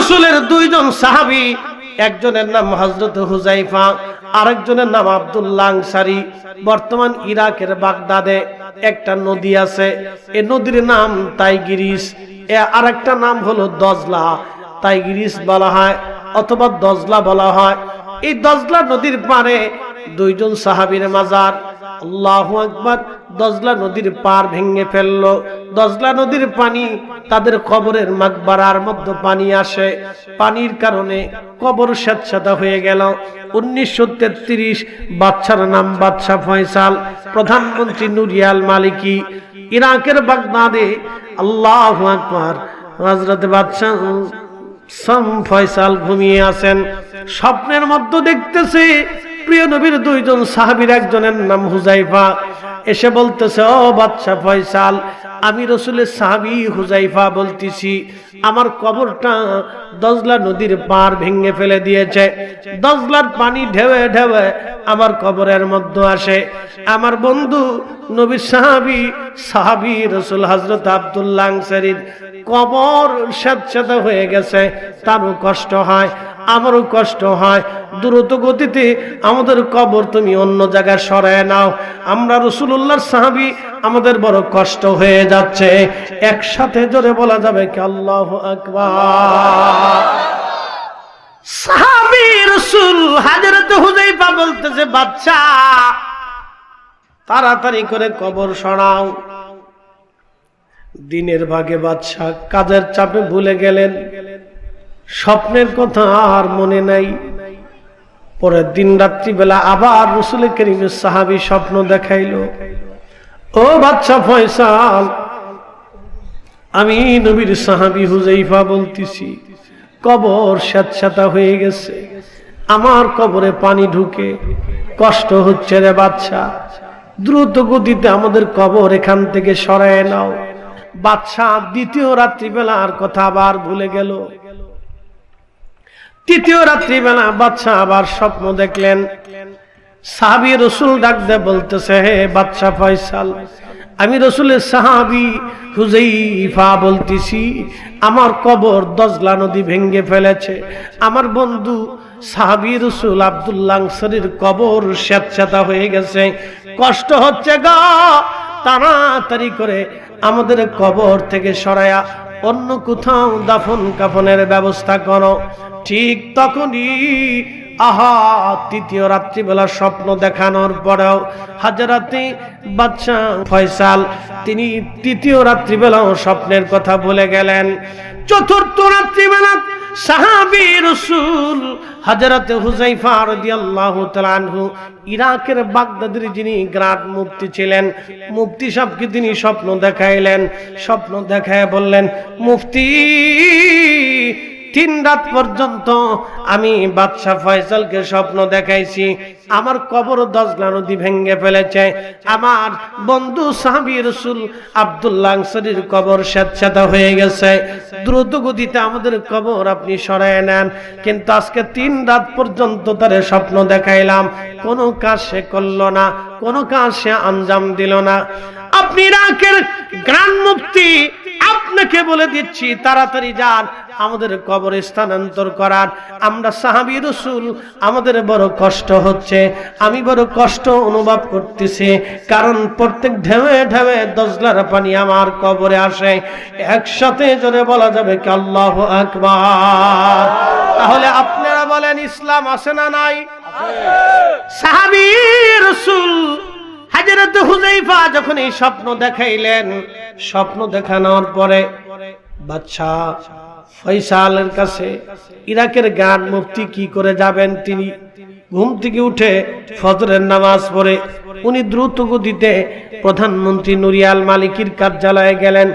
রাসূলের দুইজন সাহাবী, একজনের নাম হযরত হুযায়ফা, আরেকজনের নাম আব্দুল্লাহ আনসারী। বর্তমান ইরাকের বাগদাদে একটা নদী আছে, এই নদীর নাম টাইগ্রিস, আরেকটা নাম হলো দজলা। টাইগ্রিস বলা হয় অথবা দজলা বলা হয়। এই দজলা নদীর পারে দুইজন সাহাবীর মাজার। আল্লাহু আকবার। দজলা নদীর পার ভেঙে ফেললো। দজলা নদীর পানি তাদের কবরের মাকবারার মধ্যে পানি আসে। পানির কারণে কবর স্যাঁতসেঁতে হয়ে গেল। 1933 বাদশার নাম বাদশাহ ফয়সাল, প্রধানমন্ত্রী নুরিয়াল মালিকি, ইরাকের বাগদাদে। আল্লাহু আকবার। হযরত বাদশাহ ফয়সাল ঘুমিয়ে আছেন। স্বপ্নের মধ্যে দেখতেছে প্রিয় নবীর দুইজন সাহাবীর একজনের নাম হুযায়ফা এসে বলতেছে, ও বাদশাহ ফয়সাল, আমি রাসূলের সাহাবী হুযায়ফা বলতেছি, আমার কবরটা দজলা নদীর পার ভেঙে ফেলে দিয়েছে। দজলার পানি ঢেউয়ে ঢেউয়ে আমার কবরের মধ্যে আসে। আমার বন্ধু নবীর সাহাবী রাসূল হযরত আব্দুল্লাহ আনসারীর কবর স্যাঁতসেঁতে হয়ে গেছে। তারও কষ্ট হয়, আমারও কষ্ট হয়। দ্রুত গতিতে আমাদের কবর তুমি অন্য জায়গায় সরায় নাও। আমরা রাসূলুল্লাহর সাহাবী, আমাদের বড় কষ্ট হয়ে যাচ্ছে। একসাথে জোরে বলা যাবে কি আল্লাহু আকবার। সাহাবী রাসূল হযরত হুযায়ফা বলতেছে, বাদশা তাড়াতাড়ি করে কবর সরাও। দিনের ভাগে বাদশা কাজের চাপে ভুলে গেলেন, স্বপ্নের কথা আর মনে নাই। পরের দিন রাত্রিবেলা আবার রাসূল করিমের সাহাবী স্বপ্ন দেখাইলো, ও বাদশা ফয়সাল, আমি নবীর সাহাবী হুযায়ফা বলতেছি, কবর স্যাঁতসেঁতে হয়ে গেছে, আমার কবরে পানি ঢুকে কষ্ট হচ্ছে রে বাদশা, দ্রুত গতিতে আমাদের কবর এখান থেকে সরায় নাও। বাদশা দ্বিতীয় রাত্রিবেলার কথা আবার ভুলে গেল। তৃতীয় রাত্রিবেলা বাদশা আবার স্বপ্ন দেখলেন। সাহাবী রাসূল ডাক দিয়ে বলতেছে, হে বাদশা ফয়সাল, আমি রাসূলের সাহাবী হুযায়ফা বলতেছি, আমার কবর দজলা নদী ভেঙে ফেলেছে। আমার বন্ধু সাহাবী রাসূল আব্দুল্লাহ আনসারীর কবর স্যাঁতসেঁতে হয়ে গেছে, কষ্ট হচ্ছে গো, তাড়াতাড়ি করে আমাদের কবর থেকে সরায়া অন্য কোথাও দাফন কাফনের ব্যবস্থা করো। ঠিক তখনই তৃতীয় রাত্রিবেলা স্বপ্ন দেখানোর পরেও হযরতে বাদশাহ ফয়সাল তিনি তৃতীয় রাত্রিবেলাও স্বপ্নের কথা ভুলে গেলেন। চতুর্থ রাত্রিবেলা সাহাবী রাসূল হযরতে হুযায়ফা রাদিয়াল্লাহু তাআলা আনহু, ইরাকের বাগদাদের যিনি গ্রান্ড মুফতি ছিলেন, মুফতি সাহেবকে তিনি স্বপ্ন দেখাইলেন। স্বপ্ন দেখায় বললেন, মুফতি, 3 রাত পর্যন্ত আমি বাদশাহ ফয়সালকে স্বপ্ন দেখাইছি, আমার কবর দজলা নদী ভেঙে ফেলেছে, আমার বন্ধু সাহাবী রাসূল আব্দুল্লাহ আনসারীর কবর স্যাঁতসেঁতে হয়ে গেছে, দ্রুত গতিতে আমাদের কবর আপনি সরায় নেন। কিন্তু আজকে 3 রাত পর্যন্ত তার স্বপ্ন দেখাইলাম, কোনো কাজ সে করলো না, কোনো কাজ সে আঞ্জাম দিল না। আপনি ইরাকের গ্রান্ড মুফতি, আপনাকে বলে দিচ্ছি তাড়াতাড়ি যান, আমাদের কবর স্থানান্তর করার। আমরা সাহাবী রাসূল, আমাদের বড় কষ্ট হচ্ছে, আমি বড় কষ্ট অনুভব করতেছি, কারণ প্রত্যেক ঢেউয়ে ঢেউয়ে দজলার পানি আমার কবরে আসে। একসাথে জোরে বলা যাবে কি আল্লাহু আকবার। তাহলে আপনারা বলেন, ইসলাম আছে না নাই? সাহাবী রাসূল হযরত হুযায়ফা যখন এই স্বপ্ন দেখাইলেন, স্বপ্ন দেখানোর পরে বাদশাহ ফয়সালের কাছে ইরাকের গ্রান্ড মুফতি কি করে যাবেন? তিনি ঘুম থেকে উঠে ফজরের নামাজ পড়ে উনি দ্রুত গতিতে প্রধানমন্ত্রী নুরিয়াল মালিকির কার্যালয়ে গেলেন।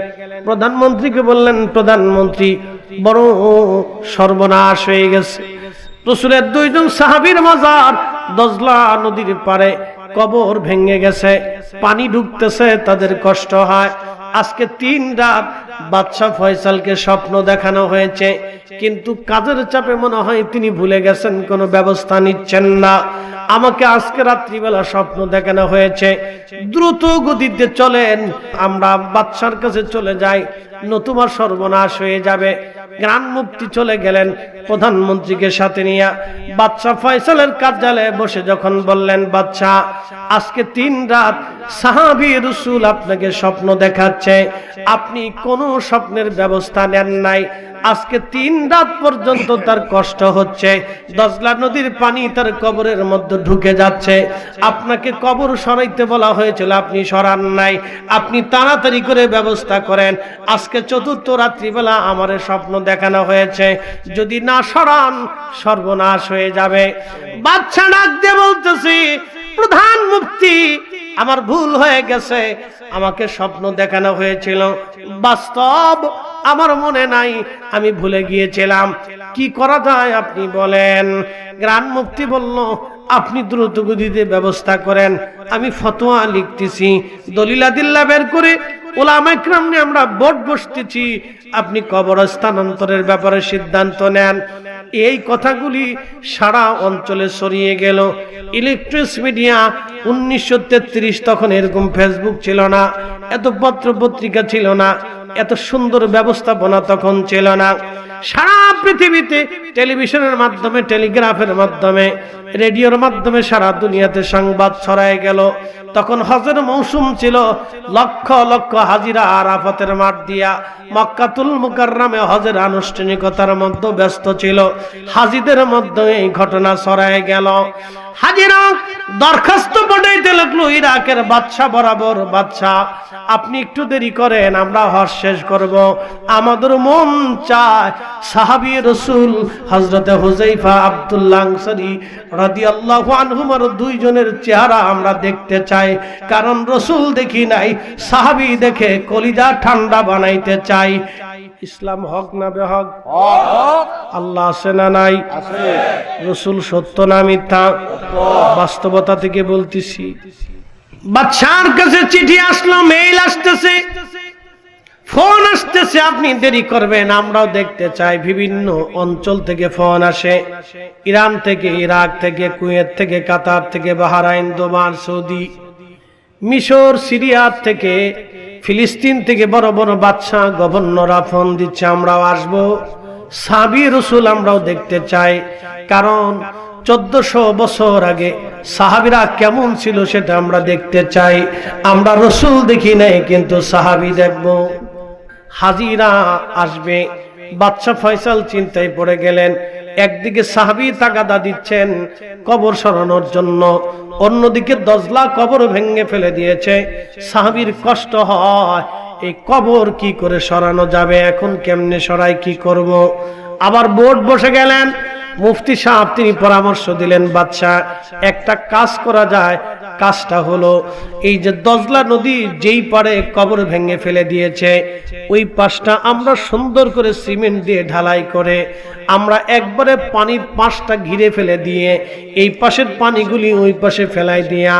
প্রধানমন্ত্রীকে বললেন, প্রধানমন্ত্রী, বড় সর্বনাশ হয়ে গেছে, রাসূলের 2 জন সাহাবীর মাজার দজলা নদীর পারে কবর ভেঙে গেছে, পানি ঢুকতেছে, তাদের কষ্ট হয়। আজকে 3 রাত বাদশাহ ফয়সালকে স্বপ্ন দেখানো হয়েছে, কিন্তু কাজের চাপে মনে হয় তিনি ভুলে গেছেন, কোনো ব্যবস্থা নিচ্ছেন না। আমাকে আজকে রাত্রিবেলা স্বপ্ন দেখানো হয়েছে, দ্রুত গতিতে চলেন, আমরা বাদশার কাছে চলে যাই, নতুবা সর্বনাশ হয়ে যাবে। গ্রান্ড মুফতি চলে গেলেন প্রধানমন্ত্রীকে সাথে নিয়ে। বাদশাহ ফয়সালের কার্যালয়ে বসে যখন বললেন, বাদশাহ আজকে 3 রাত সাহাবী রাসূল আপনাকে স্বপ্ন দেখাচ্ছে, আপনি কোনো স্বপ্নের ব্যবস্থা নেন নাই। আজকে 3 রাত পর্যন্ত তার কষ্ট হচ্ছে, দজলা নদীর পানি তার কবরের মধ্যে ঢুকে যাচ্ছে। আপনাকে কবর সরাইতে বলা হয়েছিল, আপনি সরান নাই। আপনি তাড়াতাড়ি করে ব্যবস্থা করেন। আজকে 4র্থ রাত্রিবেলা আমার স্বপ্ন দেখানো হয়েছে, যদি না সরান সর্বনাশ হয়ে যাবে। বাদশা ডাক দিয়ে বলতেছি, প্রধান মুফতি আমার ভুল হয়ে গেছে, আমাকে স্বপ্ন দেখানো হয়েছিল, বাস্তব আমার মনে নাই, আমি ভুলে গিয়েছিলাম, কি করা যায় আপনি বলেন। গ্রান্ড মুফতি বলল, আপনি দ্রুত গতিতে ব্যবস্থা করেন, আমি ফতোয়া লিখতেছি, দলিলাদিল্লা বের করে ওলামায়ে কেরাম নিয়ে আমরা বোর্ড বসতেছি, আপনি কবর স্থানান্তরের ব্যাপারে সিদ্ধান্ত নেন। এই কথাগুলি সারা অঞ্চলে ছড়িয়ে গেল। ইলেকট্রিক মিডিয়া 1933, তখন এরকম ফেসবুক ছিল না, এত পত্র পত্রিকা ছিল না, এত সুন্দর ব্যবস্থাপনা তখন ছিল না। সারা পৃথিবীতে টেলিভিশনের মাধ্যমে, টেলিগ্রাফের মাধ্যমে, রেডিওর মাধ্যমে সারা দুনিয়াতে সংবাদ ছড়ায় গেল। তখন হজের মৌসুম ছিল, লক্ষ লক্ষ হাজিরা আরাফাতের মাঠ দিয়া মক্কাতুল মুকাররমে হজের আনুষ্ঠানিকতার মধ্যে ব্যস্ত ছিল। হাজিদের মধ্যে এই ঘটনা ছড়ায় গেল। হাজিরা দরখাস্ত পাঠাইতে লাগলো ইরাকের বাদশা বরাবর, বাদশা আপনি একটু দেরি করেন, আমরা হজ শেষ করব, আমাদের মন চায় সাহাবী রাসূল হযরতে হুযায়ফা আব্দুল্লাহ আনসারী রাদিয়াল্লাহু আনহুমার 2 জনের চেহারা আমরা দেখতে চাই, কারণ রাসূল দেখি নাই, সাহাবী দেখে কলিজা ঠান্ডা বানাইতে চাই। ইসলাম হক না বেহক? হক। আল্লাহ আছে না নাই? আছে। রাসূল সত্য না মিথ্যা? বাস্তবতা থেকে বলতেছি। বাদশার কাছে চিঠি আসলো, মেইল আসতেছে, ফোন আসতেছে, আপনি দেরি করবেন, আমরাও দেখতে চাই। বিভিন্ন অঞ্চল থেকে ফোন আসে, ইরান থেকে, ইরাক থেকে, কুয়েত থেকে, কাতার থেকে, বাহরাইন, দুবাই, সৌদি, মিশর, সিরিয়া থেকে, ফিলিস্তিন থেকে বড় বড় বাদশাহ, গভর্নররা ফোন দিচ্ছে, আমরাও আসবো, সাহাবী রাসূল আমরাও দেখতে চাই। কারণ 1400 বছর আগে সাহাবীরা কেমন ছিল সেটা আমরা দেখতে চাই। আমরা রাসূল দেখি নাই, কিন্তু সাহাবী দেখব। হাজিরা আসবে। বাদশা ফয়সাল চিন্তায় পড়ে গেলেন। একদিকে সাহাবী তাগাদা দিচ্ছেন কবর সরানোর জন্য, অন্যদিকে দজলা কবর ভেঙে ফেলে দিয়েছে। সাহাবীর কষ্ট হয়, এই কবর কি করে সরানো যাবে, এখন কেমনে সরাই, কি করব। আবার বোর্ড বসে গেলেন। মুফতি সাহেব তিনি পরামর্শ দিলেন, বাদশাহ একটা কাজ করা যায়। কাজটা হলো, এই যে দজলা নদী যেই পারে কবর ভেঙে ফেলে দিয়েছে, ওই পাশটা আমরা সুন্দর করে সিমেন্ট দিয়ে ঢালাই করে আমরা একবারে পানির পাশটা ঘিরে ফেলে দিয়ে এই পাশের পানিগুলি ওই পাশে ফেলাই দিয়া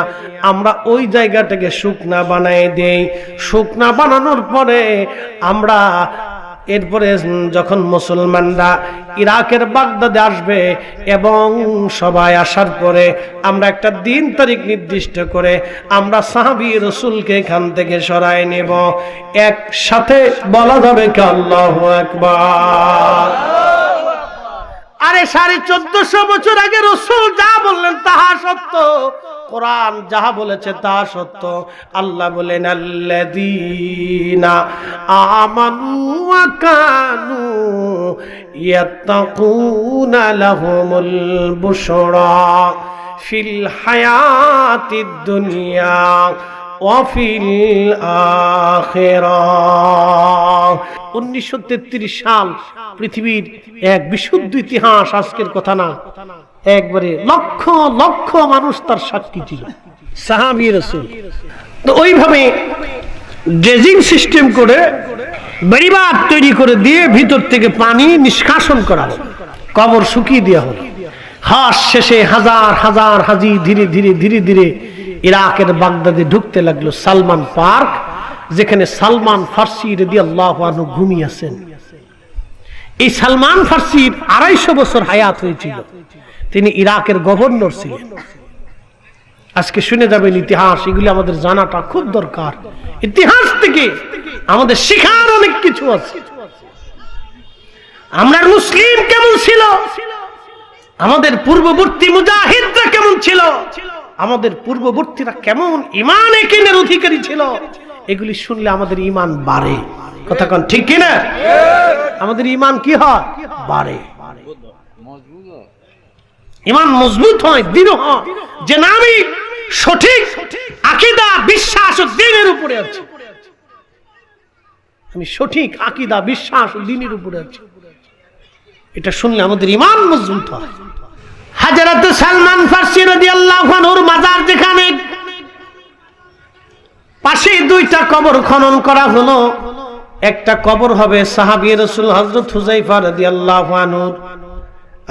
আমরা ওই জায়গাটাকে শুকনা বানায় দেই। শুকনা বানানোর পরে আমরা এরপরে যখন মুসলমানরা ইরাকের বাগদাদে আসবে এবং সবাই আসার পরে আমরা একটা দিন তারিখ নির্দিষ্ট করে আমরা সাহাবী রাসূলকে এখান থেকে সরায় নেব। একসাথে বলা যাবে কি আল্লাহু আকবার। আরে 1450 বছর আগে রাসূল যা বললেন তাহা সত্য, কোরআন যাহা বলেছে তা সত্য। আল্লাহ বলেন, আল্লাযীনা আমানু ওয়া কানু ইয়াত্তাকুনা লাহুমুল বুশরা ফিল হায়াতিদ দুনিয়া ওয়া ফিল আখিরাহ। 1933 সাল, পৃথিবীর এক বিশুদ্ধ ইতিহাস, আজকের কথা না, একবারে লক্ষ লক্ষ মানুষ তার সাক্ষী ছিল, সাহাবী রাসূল। তো ওইভাবে ড্রেজিং সিস্টেম করে বেড়িবাঁধ তৈরি করে দিয়ে ভিতর থেকে পানি নিষ্কাশন করা হলো, কবর শুকিয়ে দেওয়া হলো। হজ শেষে হাজার হাজার হাজি ধীরে ধীরে ধীরে ধীরে ইরাকের বাগদাদে ঢুকতে লাগলো। সালমান পার্ক, যেখানে সালমান ফার্সি রাদিয়াল্লাহু আনহু ঘুমিয়ে আছেন। এই সালমান ফার্সির 250 বছর হায়াত হয়েছিল, তিনি ইরাকের গভর্নর ছিলেন। আজকে শুনে যাবেন ইতিহাস, এগুলি আমাদের জানাটা খুব দরকার। ইতিহাস থেকে আমাদের শিখার অনেক কিছু আছে। আমরা মুসলিম কেমন ছিল, আমাদের পূর্ববর্তী মুজাহিদরা কেমন ছিল, আমাদের পূর্ববর্তীরা কেমন ঈমান ইয়াকিনের অধিকারী ছিল, এগুলি শুনলে আমাদের ঈমান বাড়ে। কথা কোন ঠিক কিনা? আমাদের ঈমান কি হয়? বাড়ে, ঈমান মজবুত হয়, দৃঢ় হয়, যে না আমি সঠিক আকীদা বিশ্বাস ও দ্বীনের উপরে আছি, আমি সঠিক আকীদা বিশ্বাস ও দ্বীনের উপরে আছি। এটা শুনলে আমাদের ঈমান মজবুত হয়। হযরত সালমান ফারসি রাদিয়াল্লাহু আনহুর মাজার যেখানে, পাশে দুইটা কবর খনন করা হলো। একটা কবর হবে সাহাবী রাসূল হযরত হুযায়ফা রাদিয়াল্লাহু আনহু,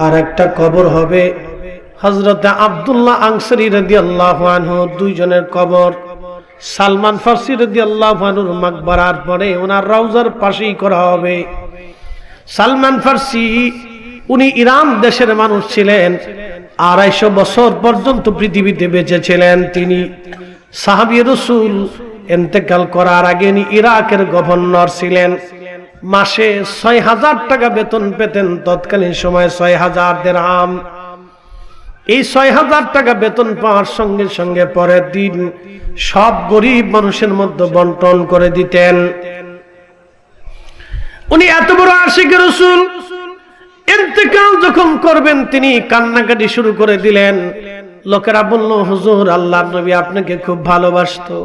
আর একটা কবর হবে হযরত আব্দুল্লাহ আনসারী রাদিয়াল্লাহু আনহু। দুইজনের কবর সালমান ফারসি রাদিয়াল্লাহু আনহুর মাকবারার পরে ওনার রওজার পাশেই করা হবে। সালমান ফারসি উনি ইরান দেশের মানুষ ছিলেন, 250 বছর পর্যন্ত পৃথিবীতে বেঁচে ছিলেন। তিনি সাহাবী রাসূল ইন্তেকাল করার আগে ইরাকের গভর্নর ছিলেন। মাসে 6000 টাকা বেতন পেতেন, তৎকালীন সময়ে 6000 দিরহাম। এই 6000 টাকা বেতন পাওয়ার সঙ্গে সঙ্গে পরের দিন সব গরিব মানুষের মধ্যে বন্টন করে দিতেন। উনি এত বড় আশিক রাসূল, ইন্তেকাল যখন করবেন তিনি কান্নাকাটি শুরু করে দিলেন। লোকেরা বলল, হুজুর, আল্লাহর নবী আপনাকে খুব ভালোবাসতো,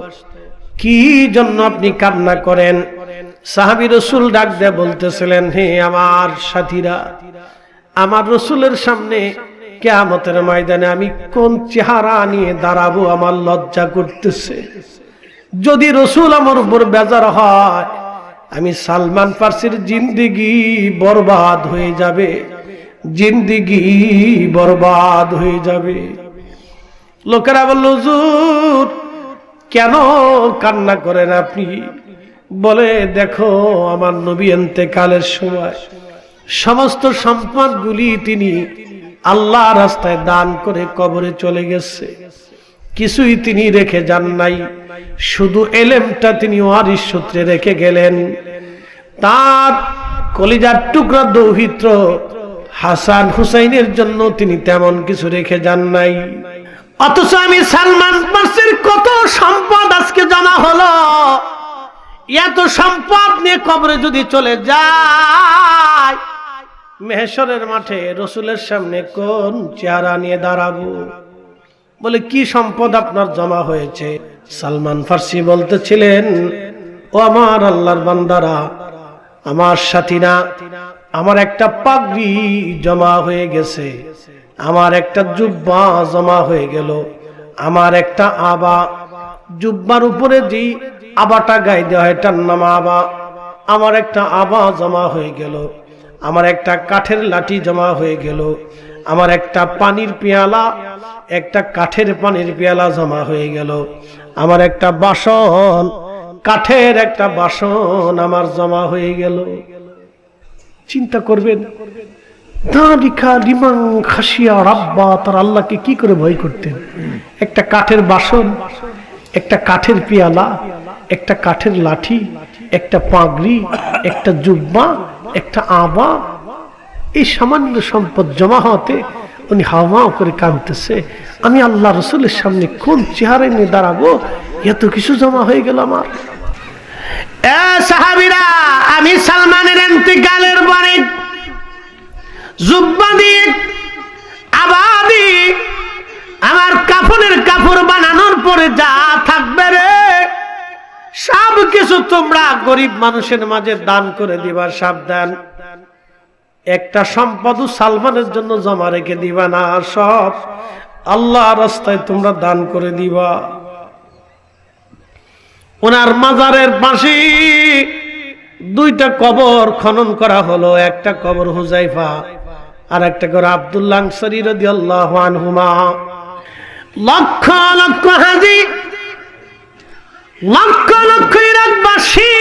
কি জন্য আপনি কান্না করেন? সাহাবী রাসূল ডাক দিয়ে বলতেছিলেন, হে আমার সাথীরা, আমার রাসূলের সামনে কিয়ামতের ময়দানে আমি কোন চেহারা নিয়ে দাঁড়াবো, আমার লজ্জা করতেছে। যদি রাসূল আমার উপর বেজার হয়, আমি সালমান ফারসির জিন্দেগি বরবাদ হয়ে যাবে, জিন্দেগি বরবাদ হয়ে যাবে। লোকেরা বলল, হুজুর কেন কান্না করেন আপনি? বলে, দেখো, আমার নবী ইন্তেকালের সময় সমস্ত সম্পদগুলি তিনি আল্লাহ রাস্তায় দান করে কবরে চলে গেছে, কিছুই তিনি রেখে যান নাই, শুধু এলেমটা তিনি ওয়ারিস সূত্রে রেখে গেলেন। তার কলিজার টুকরা দৌহিত্র হাসান হুসাইনের জন্য তিনি তেমন কিছু রেখে যান নাই। অথচ আমি সালমান ফারসির কত সম্পদ আজকে জমা হলো, এত সম্পদ নিয়ে কবরে যদি চলে যায়, মেহশরের মাঠে রাসূলের সামনে কোন চেহারা নিয়ে দাঁড়াবো? বলে, কি সম্পদ আপনার জমা হয়েছে? সালমান ফারসি বলতেছিলেন, ও আমার আল্লাহর বান্দারা, আমার সাথীরা, আমার একটা পাগড়ি জমা হয়ে গেছে, আমার একটা জুব্বা জমা হয়ে গেল, আমার একটা আবা, জুব্বার উপরে যে আবাটা গায়ে দেওয়া হয় এটার নাম আবা, আমার একটা আবা জমা হয়ে গেল, আমার একটা কাঠের লাঠি জমা হয়ে গেল, আমার একটা পানির পেয়ালা, একটা কাঠের পানির পেয়ালা জমা হয়ে গেল, আমার একটা বাসন, কাঠের একটা বাসন আমার জমা হয়ে গেল। চিন্তা করবেন, তার আল্লাহকে কি করে ভয় করতেন? একটা কাঠের বাসন, একটা কাঠের পেয়ালা, একটা কাঠের লাঠি, একটা পাগড়ি, একটা জুব্বা, একটা আবা, এই সামান্য সম্পদ জমা হতে উনি হাওয়া করে কাঁদতেছে, আমি আল্লাহ রাসূলের সামনে কোন চেহারা নিয়ে দাঁড়াবো, এত কিছু জমা হয়ে গেল আমার। সাহাবীরা, আমি সালমানের ইন্তেকালের পরে জুব্বা দিয়ে, আবা দিয়ে, আমার কাফনের কাপড় বানানোর পরে যা থাকবে রে, সব কিছু তোমরা গরিব মানুষের মাঝে দান করে দিবা। সাবধান, একটা সম্পদ সালমানের জন্য জমা রেখে দিবা না, সব আল্লাহ রাস্তায় তোমরা দান করে দিবা। ওনার মাজারের পাশে দুইটা কবর খনন করা হলো, একটা কবর হুযায়ফা আর একটা কবর আব্দুল্লাহ আনসারী রাদিয়াল্লাহু আনহুমা। লক্ষ লক্ষ হাজী, লক্ষ লক্ষ ইরাকবাসী,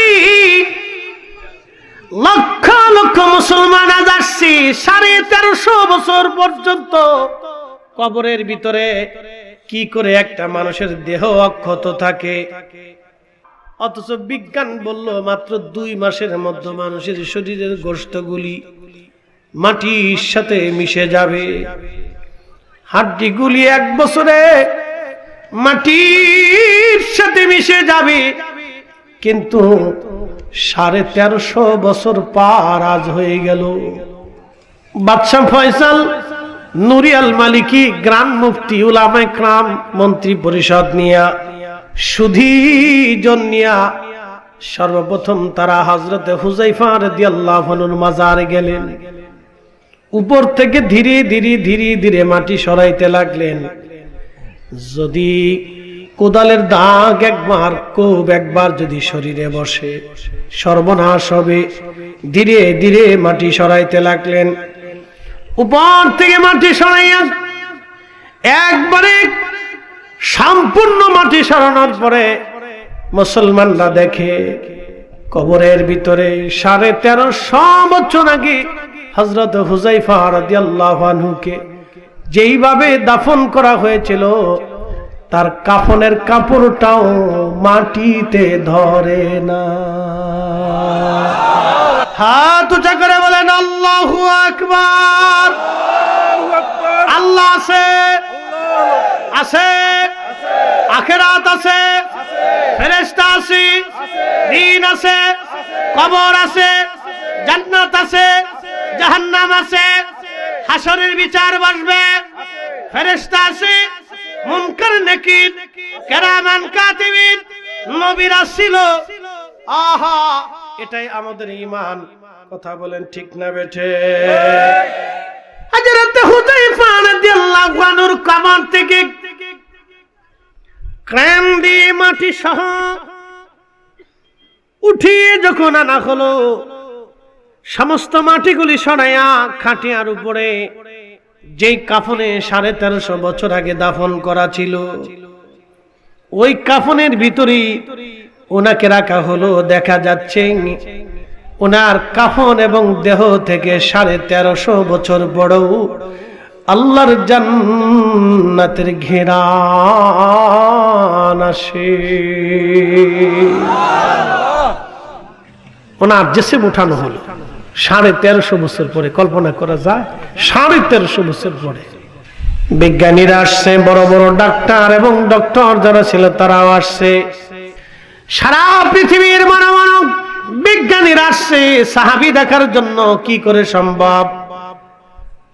লক্ষ লক্ষ মুসলমান আজ আসছি 1350 বছর পর্যন্ত কবরের ভিতরে কি করে একটা মানুষের দেহ অক্ষত থাকে। অথচ বিজ্ঞান বলল মাত্র 2 মাসের মধ্যে মানুষের শরীরের গোশতগুলি মাটির সাথে মিশে যাবে। হাড্ডিগুলি 1 বছরে মাটির সাথে মিশে যাবে, কিন্তু 1350 বছর পার আজ হয়ে গেল। বাদশাহ ফয়সাল নুরি আল মালিকি গ্রান্ড মুফতি উলামায়ে কেরাম মন্ত্রী পরিষদ নিয়া সুধী জন নিয়া সর্বপ্রথম তারা হযরতে হুযায়ফা রাদিয়াল্লাহু আনহুর মাজারে গেলেন। উপর থেকে ধীরে ধীরে ধীরে ধীরে মাটি সরাইতে লাগলেন। যদি কোদালের দাগ একবার যদি শরীরে বসে সর্বনাশ হবে। ধীরে ধীরে মাটি সরাইতে লাগলেন। উপর থেকে মাটি সরাইয়া একবারে সম্পূর্ণ মাটি সরানোর পরে মুসলমানরা দেখে কবরের ভিতরে 1350 বছর আগে হযরত হুযায়ফা রাদিয়াল্লাহু আনহুকে যেইভাবে দাফন করা হয়েছিল তার কাফনের কাপড়টাও মাটিতে ধরে না। হাত উঁচা করে বলেন আল্লাহু আকবার। আল্লাহ আছে, আছে, আখিরাত আছে, ফেরেশতা আছে, দিন আছে, কবর আছে, জান্নাত আছে, জাহান্নাম আছে, হাসরের বিচার বসবে, ফেরেশতা আছে, মুনকার নাকির, কিরামান কাতিবিন, নবীরা ছিল। আহা, এটাই আমাদের ঈমান। কথা বলেন ঠিক না বেঠে? হযরত হুযায়ফা রাদিয়াল্লাহু আনহুর কবর থেকে ক্রেন দিয়ে মাটি সহ উঠিয়ে যখন আনা হলো, সমস্ত মাটিগুলি সরাইয়া খাটিয়ার উপরে যেই কাফনে 1350 বছর আগে দাফন করা ছিল ওই কাফনের ভিতরেই ওনাকে রাখা হলো। দেখা যাচ্ছে ওনার কাফন এবং দেহ থেকে 1350 বছর বড় আল্লাহর জান্নাতের ঘেরান আসে। ওনার জিসিম উঠানো হলো 1350 বছর পরে। কল্পনা করা যায় 1350 বছর পরে। বিজ্ঞানীরা আসছে, বড় বড় ডাক্তার এবং ডক্টর যারা ছিল তারাও আসছে। সারা পৃথিবীর মানব বিজ্ঞানীরা আসছে সাহাবী দেখার জন্য। কি করে সম্ভব?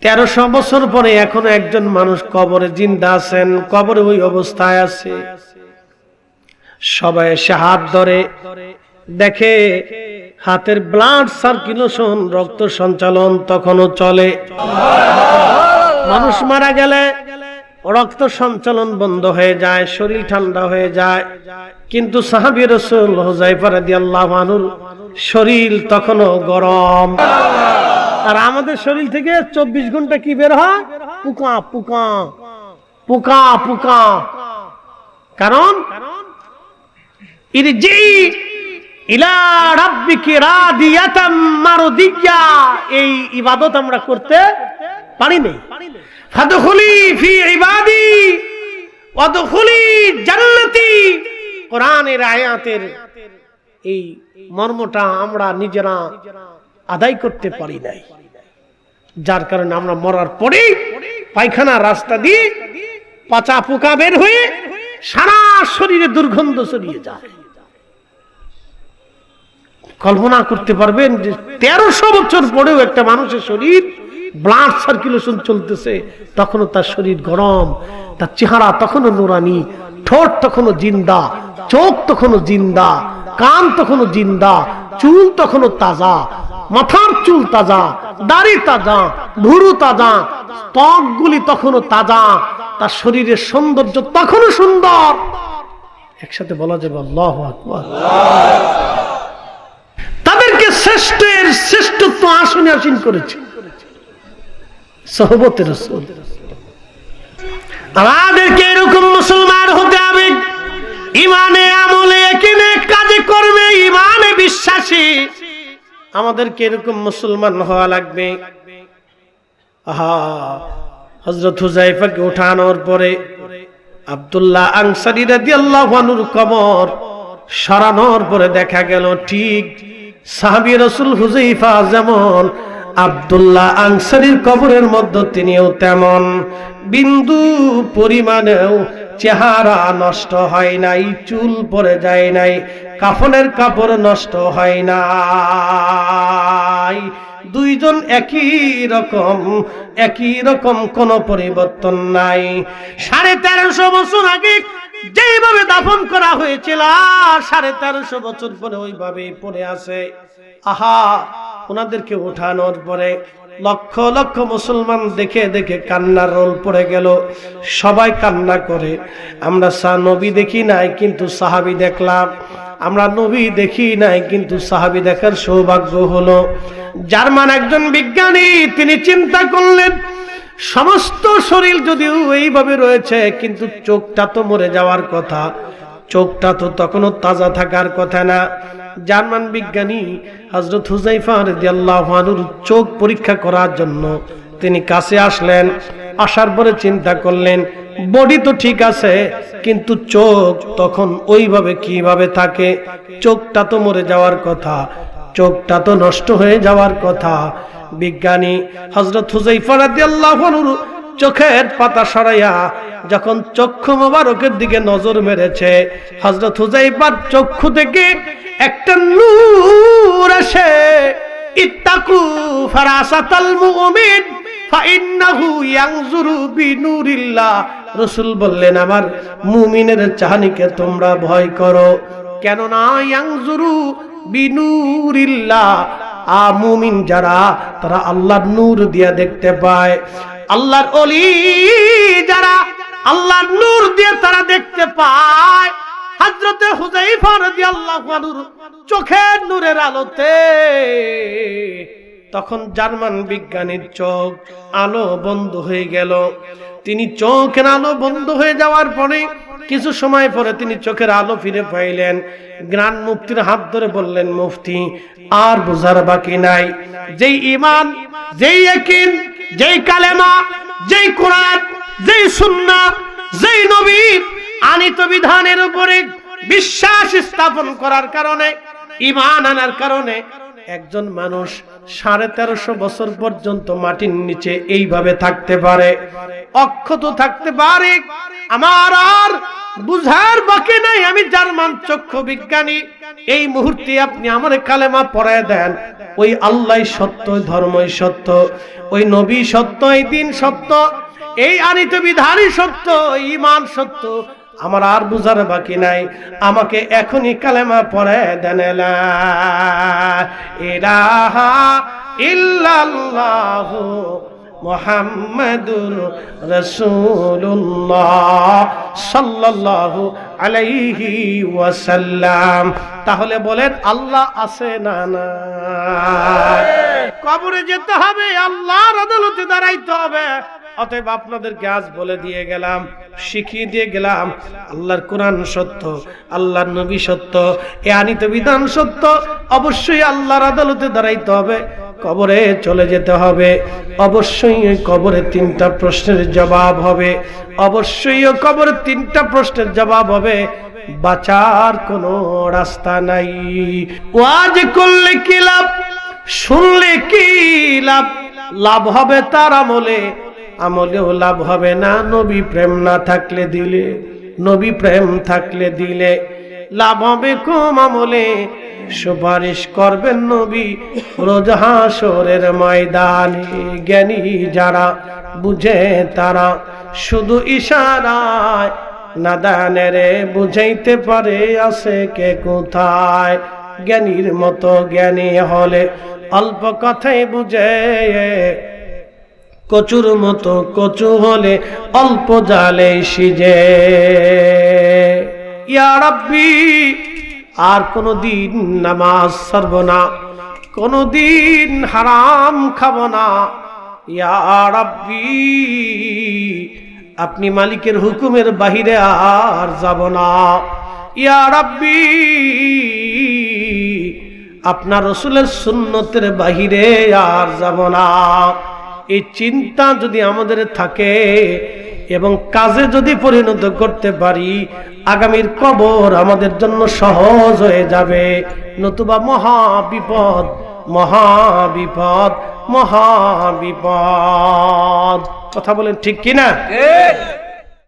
1300 বছর পরে এখনো একজন মানুষ কবরে জিন্দা আছেন, কবরে ওই অবস্থায় আছে। সবাই এসে হাত ধরে দেখে হাতের ব্লাড সার্কুলেশন, রক্ত সঞ্চালন তখনও চলে। মানুষ মারা গেলে রক্ত সঞ্চালন বন্ধ হয়ে যায়, শরীর ঠান্ডা হয়ে যায়, কিন্তু সাহাবী রাসূল হুযায়ফা রাদিয়াল্লাহু আনহুর শরীর তখনও গরম। আর আমাদের শরীর থেকে 24 ঘন্টা কি বের হয়? পোকা পোকা পোকা পোকা। কারণ ইরজি ইলা রাব্বিকি রাদিয়াতাম মারদিয়া, এই ইবাদত আমরা করতে পারি নাই। ফাদখুলি ফি ইবাদি ওয়াদখুলি জান্নাতি। কোরআনের আয়াতের এই মর্মটা আমরা নিজেরা আদায় করতে পারি নাই, যার কারণে আমরা মরার পরে পায়খানা রাস্তা দিয়ে পচা পোকা বের হয়ে সারা শরীরে দুর্গন্ধ ছড়িয়ে যায়। কল্পনা করতে পারবেন যে 1300 বছর পরেও একটা মানুষের শরীর ব্লাড সার্কুলেশন চলতেছে, তখনও তার শরীর গরম, তার চেহারা তখনও নুরানি, ঠোঁট তখনও জিন্দা, চোখ তখনও জিন্দা, কান তখনও জিন্দা, চুল তখনও তাজা, মাথার চুল তাজা, দাড়ি তাজা, ভুরু তাজা, ত্বকগুলি তখনও তাজা, তার শরীরের সৌন্দর্য তখনও সুন্দর। একসাথে বলা যাবে আল্লাহু আকবার। তাদেরকে শ্রেষ্ঠের শ্রেষ্ঠত্ব আসনে আসীন করেছে সোহবতে রাসূল। আমাদেরকে এরকম মুসলমান হতে হবে, ইমানে আমলে একিনে কাজে কর্মে ইমানে বিশ্বাসী আমাদেরকে এরকম মুসলমান হওয়া লাগবে। আহা, হযরত হুযায়ফাকে উঠানোর পরে আব্দুল্লাহ আনসারী রাদিয়াল্লাহু আনহুর কবর সরানোর পরে দেখা গেল ঠিক সাহাবী রাসূল হুযায়ফা যেমন আব্দুল্লাহ আনসারীর কবরের মধ্যে তিনিও তেমন, বিন্দু পরিমাণেও চেহারা নষ্ট হয় নাই, চুল পড়ে যায় নাই, কাফনের কাপড় নষ্ট হয় নাই। দুইজন একই রকম কোনো পরিবর্তন নাই। 1350 বছর আগে যেইভাবে দাফন করা হয়েছিল 1350 বছর পরে ওইভাবেই পড়ে আছে। আহা, ওনাদেরকে উঠানোর পরে লক্ষ লক্ষ মুসলমান দেখে দেখে কান্নার রোল পড়ে গেল। সবাই কান্না করে। আমরা নবী দেখি নাই কিন্তু সাহাবী দেখলাম, আমরা নবী দেখি নাই কিন্তু সাহাবী দেখার সৌভাগ্য হলো। জার্মান একজন বিজ্ঞানী তিনি চিন্তা করলেন সমস্ত শরীর যদিও এইভাবে রয়েছে কিন্তু চোখটা তো মরে যাওয়ার কথা, চোখটা তো তখনও তাজা থাকার কথা না। জার্মান বিজ্ঞানী হযরত হুযায়ফা রাদিয়াল্লাহু আনহুর চোখ পরীক্ষা করার জন্য তিনি কাছে আসলেন। আসার পরে চিন্তা করলেন বডি তো ঠিক আছে কিন্তু চোখ তখন ওইভাবে কিভাবে থাকে, চোখটা তো মরে যাওয়ার কথা, চোখটা তো নষ্ট হয়ে যাওয়ার কথা। বিজ্ঞানী হযরত হুযায়ফা রাদিয়াল্লাহু আনহুর চোখের পাতা সরাইয়া যখন চক্ষু মোবারকের দিকে নজর মেরেছে, হযরত হুযায়ফার চক্ষু থেকে একটা নূর আসে। ইত্তাকু ফারাসাতাল মুমিন ফাইন্নাহু ইয়ানজুরু বিনুরিল্লাহ। রাসূল বললেন আমার মুমিনের চাহনিকে তোমরা ভয় করো, কেননা ইয়ানজুরু বিনুরিল্লাহ, মুমিন যারা তারা আল্লাহর নূর দিয়া দেখতে পায়। আল্লাহর ওলি যারা আল্লাহর নূর দিয়ে তারা দেখতে পায়। হযরতে হুযায়ফা রাদিয়াল্লাহু আনহুর চোখের নূরের আলোতে তখন জার্মান বিজ্ঞানীর চোখ আলো বন্ধ হয়ে গেল। তিনি চোখের আলো বন্ধ হয়ে যাওয়ার পরে কিছু সময় পরে তিনি চোখের আলো ফিরে পাইলেন। গ্রান্ড মুফতির হাত ধরে বললেন মুফতি আর বোঝার বাকি নাই, যেই ঈমান, যেই ইয়াকিন, যেই কালেমা, যেই কোরআন, যেই সুন্নাহ, যেই নবীর আনিত বিধানের উপরে বিশ্বাস স্থাপন করার কারণে, ঈমান আনার কারণে একজন মানুষ 1350 বছর পর্যন্ত মাটির নিচে এইভাবে থাকতে পারে, অক্ষত থাকতে পারে। আমার আর বুঝার বাকি নাই। আমি জার্মান চক্ষু বিজ্ঞানী, এই মুহূর্তে আপনি আমার কালেমা পড়ায় দেন। ওই আল্লাহ সত্য, ধর্মই সত্য, ওই নবী সত্য, এই দিন সত্য, এই আনিত বিধানই সত্য, ঈমান সত্য। আমার আর বুঝার বাকি নাই, আমাকে এখনই কালেমা পড়ায় দেন। লা ইলাহা ইল্লাল্লাহু মুহাম্মাদুর রাসূলুল্লাহ সাল্লাল্লাহু আলাইহি ওয়াসাল্লাম। তাহলে বলেন আল্লাহ আছে না নাই? কবরে যেতে হবে, আল্লাহর আদালতে দাঁড়াইতে হবে। অতএব আপনাদেরকে আজ বলে দিয়ে গেলাম, শিখিয়ে দিয়ে গেলাম, আল্লাহর কোরআন সত্য, আল্লাহর নবী সত্য, এ আনিত বিধান সত্য। অবশ্যই আল্লাহর আদালতে দাঁড়াইতে হবে, কবরে চলে যেতে হবে। অবশ্যই ওই কবরে 3টা প্রশ্নের জবাব হবে। অবশ্যই ওই কবরে 3টা প্রশ্নের জবাব হবে, বাঁচার কোনো রাস্তা নাই। ওয়াজ করলে কি লাভ, শুনলে কি লাভ? লাভ হবে তার আমলে, আমলেও লাভ হবে না নবী প্রেম না থাকলে দিলে, নবী প্রেম থাকলে দিলে লাভ হবে কম আমলে। সুপারিশ করবেন নবী রোজ হাসরের ময়দানে। জ্ঞানী যারা বুঝে তারা শুধু ইশারায় নাদানের বুঝাইতে পারে আছে কে কোথায়। জ্ঞানীর মতো জ্ঞানী হলে অল্প কথাই বুঝে, কচুর মতো কচু হলে অল্প জালে সিজে। ইয়া রাব্বি, আর কোনদিন নামাজ ছাড়ব না, কোনদিন হারাম খাব না। ইয়া রাব্বি, আপনি মালিকের হুকুমের বাহিরে আর যাব না। ইয়া রাব্বি, আপনার রাসূলের সুন্নতের বাহিরে আর যাব না। এই চিন্তা যদি আমাদের থাকে এবং কাজে যদি পরিণত করতে পারি, আগামীর কবর আমাদের জন্য সহজ হয়ে যাবে। নতুবা মহাবিপদ, মহাবিপদ, মহাবিপদ। কথা বলেন ঠিক কিনা?